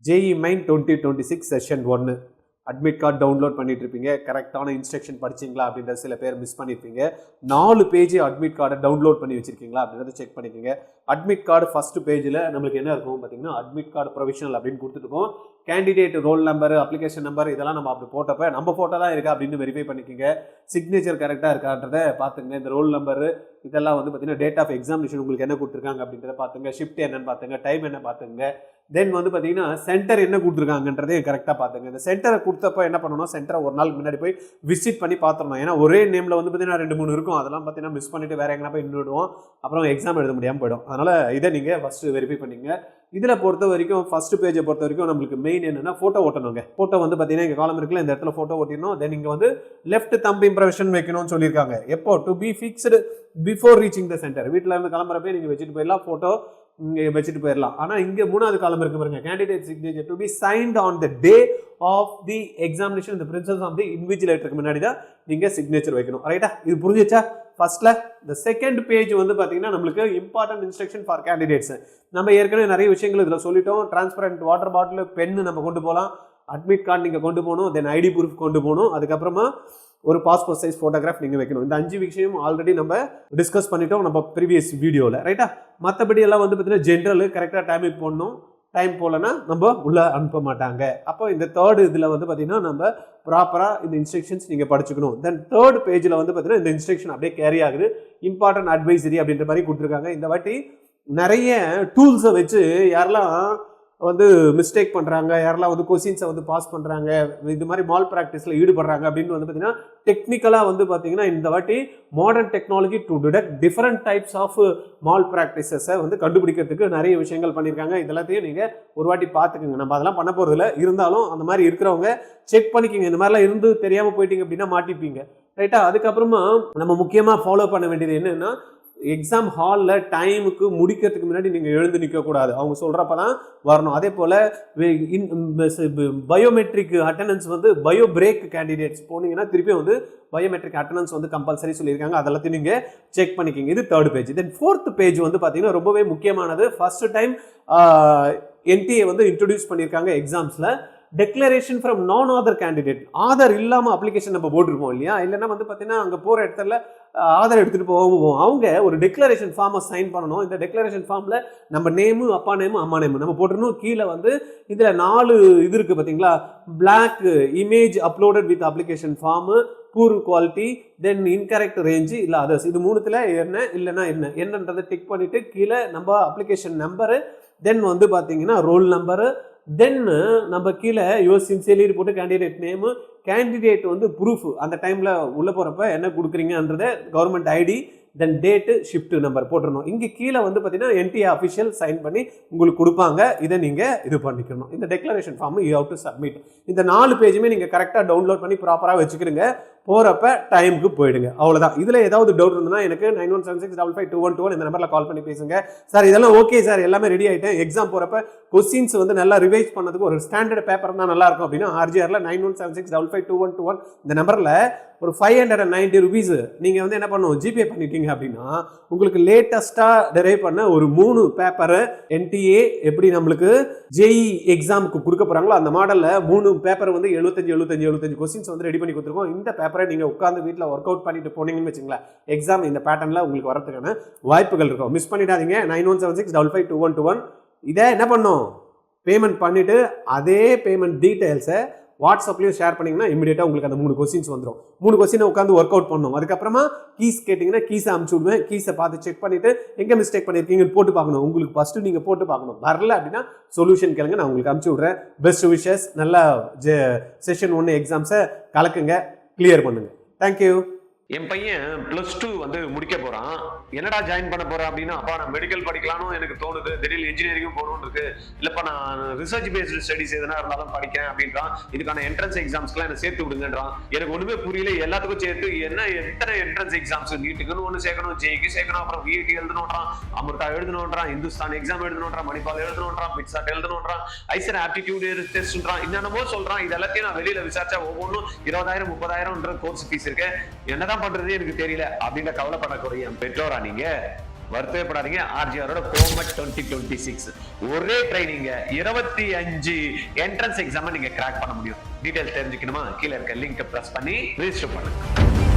JEE Main 2026 session 1 admit card download பண்ணிட்டு இருப்பீங்க. கரெக்டான இன்ஸ்ட்ரக்ஷன் படிச்சிங்களா அப்படின்றத சில பேர் மிஸ் பண்ணியிருப்பீங்க. 4 பேஜ் அட்மிட் கார்டை டவுன்லோட் பண்ணி வச்சிருக்கீங்களா அப்படின்றத செக் பண்ணிக்கோங்க. அட்மிட் கார்டு ஃபர்ஸ்ட் பேஜில் நம்மளுக்கு என்ன இருக்கும் பார்த்தீங்கன்னா, அட்மிட் கார்டு ப்ரொவிஷனல் அப்படின்னு கொடுத்துருக்கோம். Candidate roll number, application number இதெல்லாம் நம்ம அப்படி போட்டப்ப நம்ம ஃபோட்டோ தான் இருக்கா அப்படின்னு வெரிஃபை பண்ணிக்கோங்க. சிக்னேச்சர் கரெக்டாக இருக்கான்றதை பார்த்துங்க. இந்த ரோல் நம்பர் இதெல்லாம் வந்து பார்த்தீங்கன்னா டேட் ஆஃப் எக்ஸாமினேஷன் உங்களுக்கு என்ன கொடுத்துருக்காங்க அப்படின்றத பார்த்துங்க. ஷிஃப்ட் என்னன்னு பார்த்துங்க, டைம் என்ன பார்த்துங்க. தென் வந்து பார்த்தீங்கன்னா சென்டர் என்ன கொடுத்துருக்காங்கன்றதையும் கரெக்டாக பார்த்துங்க. இந்த சென்டரை கொடுத்தப்ப என்ன பண்ணணும், சென்டரை ஒரு நாளுக்கு முன்னாடி போய் விசிட் பண்ணி பார்த்துடணும். ஏன்னா ஒரே நேமில் வந்து பார்த்தீங்கன்னா 2-3 இருக்கும். அதெல்லாம் பார்த்தீங்கன்னா மிஸ் பண்ணிட்டு வேற எங்கன்னா போய் நின்றுடுவோம். அப்புறம் எக்ஸாம் எழுத முடியாமல் போயிடும். அதனால் இதை நீங்கள் ஃபஸ்ட்டு வெரிஃபை பண்ணிங்க. இதில் பொறுத்த வரைக்கும் ஃபர்ஸ்ட் பேஜை பொறுத்த வரைக்கும் நம்மளுக்கு மெயின் என்னன்னா ஃபோட்டோ ஓட்டணுங்க. ஃபோட்டோ வந்து பார்த்தீங்கன்னா இங்கே காலம் இருக்குல்ல, இந்த இடத்துல ஃபோட்டோ ஓட்டிடணும். தென் இங்கே வந்து லெஃப்ட் தம்ப் இம்ப்ரெஷன் வைக்கணும்னு சொல்லியிருக்காங்க. எப்போ to be fixed before reaching the centre. வீட்டில் இருந்து கிளம்புறப்பே நீங்கள் வச்சுட்டு போயிடலாம், ஃபோட்டோ இங்கே வச்சுட்டு போயிடலாம். ஆனால் இங்கே 3வது காலம் இருக்கு பாருங்க, candidate signature to be signed on the day of the examination இந்த பிரின்சிபல்ஸ் ஆஃப் தி இன்விஜிலேட்டருக்கு முன்னாடி தான் நீங்கள் சிக்னேச்சர் வைக்கணும். ரைட்டா, இது புரிஞ்சிச்சா? ஃபர்ஸ்ட்ல இந்த செகண்ட் பேஜ் வந்து பார்த்தீங்கன்னா நம்மளுக்கு இம்பார்ட்டன்ட் இன்ஸ்ட்ரக்ஷன் ஃபார் கேண்டிடேட்ஸ். நம்ம ஏற்கனவே நிறைய விஷயங்கள் இதில் சொல்லிட்டோம். டிரான்ஸ்பரண்ட் வாட்டர் பாட்டில், பென்னு நம்ம கொண்டு போகலாம், அட்மிட் கார்டு நீங்கள் கொண்டு போகணும், தென் ஐடி ப்ரூஃப் கொண்டு போகணும், அதுக்கப்புறமா ஒரு பாஸ்போர்ட் சைஸ் ஃபோட்டோகிராஃப் நீங்கள் வைக்கணும். இந்த 5 விஷயம் ஆல்ரெடி நம்ம டிஸ்கஸ் பண்ணிட்டோம் நம்ம ப்ரீவியஸ் வீடியோவில். ரைட்டா, மற்றபடி எல்லாம் வந்து பார்த்தீங்கன்னா ஜென்ரல் கரெக்டாக டைமுக்கு போடணும். டைம் போகலன்னா நம்ம உள்ளே அனுப்ப மாட்டாங்க. அப்போ இந்த தேர்டு இதில் வந்து பார்த்தீங்கன்னா நம்ம ப்ராப்பராக இந்த இன்ஸ்ட்ரக்ஷன்ஸ் நீங்கள் படிச்சுக்கணும். தென் தேர்ட் பேஜில் வந்து பார்த்தீங்கன்னா இந்த இன்ஸ்ட்ரக்ஷன் அப்படியே கேரி ஆகுது. இம்பார்ட்டன்ட் அட்வைசரி அப்படின்ற மாதிரி கொடுத்துருக்காங்க. இந்த வாட்டி நிறைய டூல்ஸை வச்சு யாரெல்லாம் வந்து மிஸ்டேக் பண்ணுறாங்க, யாரெல்லாம் வந்து கொஸ்டின்ஸை வந்து பாஸ் பண்ணுறாங்க, இது மாதிரி மால் ப்ராக்டிஸில் ஈடுபடுறாங்க அப்படின்னு வந்து பார்த்தீங்கன்னா டெக்னிக்கலாக வந்து பார்த்தீங்கன்னா இந்த வாட்டி modern technology to detect different types of மால் ப்ராக்டிசஸை வந்து கண்டுபிடிக்கிறதுக்கு நிறைய விஷயங்கள் பண்ணியிருக்காங்க. இதெல்லாத்தையும் நீங்கள் ஒரு வாட்டி பார்த்துக்குங்க. நம்ம அதெல்லாம் பண்ண போகிறதில்ல, இருந்தாலும் அந்த மாதிரி இருக்கிறவங்க செக் பண்ணிக்கோங்க. இந்த மாதிரிலாம் இருந்து தெரியாமல் போயிட்டீங்க அப்படின்னா மாட்டிப்பீங்க. ரைட்டா, அதுக்கப்புறமா நம்ம முக்கியமாக ஃபாலோ பண்ண வேண்டியது என்னென்னா, எக்ஸாம் ஹாலில் டைமுக்கு முடிக்கிறதுக்கு முன்னாடி நீங்கள் எழுந்து நிற்கக்கூடாது. அவங்க சொல்கிறப்ப தான் வரணும். அதே போல் பயோமெட்ரிக் அட்டண்டன்ஸ் வந்து பயோ பிரேக் கேண்டிடேட்ஸ் போனீங்கன்னா திருப்பி வந்து பயோமெட்ரிக் அட்டண்டன்ஸ் வந்து கம்பல்சரி சொல்லியிருக்காங்க. அதெல்லாத்தையும் நீங்கள் செக் பண்ணிக்கிங்க. இது தேர்ட் பேஜ். தென் ஃபோர்த் பேஜ் வந்து பார்த்தீங்கன்னா ரொம்பவே முக்கியமானது. ஃபர்ஸ்ட் டைம் NTA வந்து இன்ட்ரடியூஸ் பண்ணியிருக்காங்க எக்ஸாம்ஸில். டெக்ளரேஷன் ஃப்ரம் நான் ஆதர் கேண்டிடேட். ஆதார் இல்லாமல் அப்ளிகேஷன் நம்ம போட்டிருப்போம் இல்லையா, இல்லைன்னா வந்து பார்த்தீங்கன்னா அங்கே போகிற இடத்துல ஆதார் எடுத்துகிட்டு போவோம். அவங்க ஒரு டெக்ளரேஷன் ஃபார்மை சைன் பண்ணணும். இந்த டெக்ளரேஷன் ஃபார்மில் நம்ம நேமு, அப்பா நேமு, அம்மா நேமு நம்ம போட்டுருணும். கீழே வந்து இதில் 4 இது இருக்குது பார்த்தீங்களா, black image uploaded with application form, poor quality, then incorrect range இல்லை அதர்ஸ். இது 3த்துல என்ன இல்லைன்னா என்னன்றதை டிக் பண்ணிவிட்டு கீழே நம்ம அப்ளிகேஷன் நம்பரு, தென் வந்து பார்த்தீங்கன்னா ரோல் நம்பரு, தென் நம்ம கீழே யுவர் சின்சியர்லி போட்டு கேண்டிடேட் நேமு, கேண்டிடேட் வந்து ப்ரூஃப் அந்த டைமில் உள்ளே போகிறப்ப என்ன கொடுக்குறீங்கன்றதை கவர்மெண்ட் ஐடி, தென் டேட்டு, ஷிஃப்ட் நம்பர் போட்டுருணும். இங்கே கீழே வந்து பார்த்தீங்கன்னா NTA அஃபிஷியல் சைன் பண்ணி உங்களுக்கு கொடுப்பாங்க. இதை நீங்கள் இது பண்ணிக்கணும். இந்த declaration form you have to submit. இந்த 4 பேஜுமே நீங்கள் கரெக்டாக டவுன்லோட் பண்ணி ப்ராப்பராக வச்சுக்கிறீங்க. போகிறப்ப டைமுக்கு போயிடுங்க. அவ்வளோதான். இதில் ஏதாவது டவுட் இருந்ததுன்னா எனக்கு 9176552121 இந்த நம்பரில் கால் பண்ணி பேசுங்க. சார் இதெல்லாம் ஓகே சார், எல்லாமே ரெடி ஆகிட்டேன், எக்ஸாம் போகிறப்ப கொஸ்டின்ஸ் வந்து நல்லா ரிவைஸ் பண்ணதுக்கு ஒரு ஸ்டாண்டர்ட் பேப்பர் தான் நல்லா இருக்கும் அப்படின்னா RGRல 9176552121 இந்த நம்பரில் ஒரு 590 rupees நீங்கள் வந்து என்ன பண்ணணும், ஜிபே பண்ணிட்டீங்க அப்படின்னா உங்களுக்கு லேட்டஸ்ட்டாக டெரைவ் பண்ண ஒரு 3 பேப்பரை NTA எப்படி நம்மளுக்கு JEE எக்ஸாமுக்கு கொடுக்க போகிறாங்களோ அந்த மாடலில் 3 பேப்பர் வந்து 75 கொஸ்டின்ஸ் வந்து ரெடி பண்ணி கொடுத்துருக்கோம். இந்த பேப்பரை நீங்கள் உட்காந்து வீட்டில் ஒர்க் அவுட் பண்ணிட்டு போனீங்கன்னு வச்சுங்களேன், எக்ஸாம் இந்த பேட்டர்னில் உங்களுக்கு வரதுக்கான வாய்ப்புகள் இருக்கும். மிஸ் பண்ணிடாதீங்க. 9176552121 இதை என்ன பண்ணணும், பேமெண்ட் பண்ணிவிட்டு அதே பேமெண்ட் டீட்டெயில்ஸை வாட்ஸ்அப்லேயும் ஷேர் பண்ணிங்கன்னா இமீடியட்டாக உங்களுக்கு அந்த 3 கொஸ்டின்ஸ் வந்துடும். 3 கொஸ்டினை உட்காந்து ஒர்க் அவுட் பண்ணணும். அதுக்கப்புறமா கீஸ் கேட்டிங்கன்னா கீஸை அமுச்சு விடுவேன். கீஸை பார்த்து செக் பண்ணிவிட்டு எங்கே மிஸ்டேக் பண்ணியிருக்கீங்கன்னு போட்டு பார்க்கணும். உங்களுக்கு ஃபஸ்ட்டு நீங்கள் போட்டு பார்க்கணும். வரல அப்படின்னா சொல்யூஷன் கேளுங்க, நான் உங்களுக்கு அமுச்சு விட்றேன். Best wishes. நல்லா செஷன் 1 எக்ஸாம்ஸை கலக்குங்க, கிளியர் பண்ணுங்க. தேங்க்யூ. என் பையன் +2 வந்து முடிக்க போறான். என்னடா ஜாயின் பண்ண போறேன் அப்படின்னா, அப்பா நான் மெடிக்கல் படிக்கலாம்னு எனக்கு தோணுது, திடீர்னு இன்ஜினியரிங்கும் போகணும்னு இருக்கு, இல்லப்பா நான் ரிசர்ச் பேஸ்டு ஸ்டடிஸ் எதனா இருந்தாலும் படிக்கிறேன் அப்படின்றான். இதுக்கான என்ட்ரன்ஸ் எக்ஸாம்ஸ்க்குலாம் என்ன சேர்த்து விடுங்கன்றான். எனக்கு ஒண்ணுமே புரியல. எல்லாத்துக்கும் சேர்த்து என்ன எத்தனை என்ட்ரன்ஸ் எக்ஸாம்ஸ், நீட்டுக்குன்னு ஒன்று சேர்க்கணும், ஜேஇக்கு சேர்க்கணும், அப்புறம் VIT எழுதணுன்றான், அமிர்தா எழுதணுன்றான், இந்துஸ்தான் எக்ஸாம் எழுதணுன்றான், மணிப்பால் எழுதணுன்றான், பிட்சாட் எழுதணுன்றான், ஐசர் ஆப்டிடியூட் டெஸ்ட்ன்றான், என்னென்னமோ சொல்றான். இது எல்லாத்தையும் நான் வெளியில விசாரிச்சா ஒவ்வொன்றும் 20,000 30,000 கோர்ஸ் ஃபீஸ் இருக்கு. என்னதான் பண்றது எனக்கு தெரியல அப்படின்ற கவலைப்படக்கூடிய பெற்றோரா நீங்க? வருத்தப்படாதீங்க. ஆர்ஜிஆரோட கோமட் 2026 ஒரே ட்ரைனிங் 25 என்ட்ரன்ஸ் எக்ஸாம் நீங்க கிராக் பண்ண முடியும். டீடைல்ஸ் தெரிஞ்சுக்கணுமா? கீழே இருக்க லிங்க் பிரஸ் பண்ணி ரெஜிஸ்டர் பண்ணுங்க.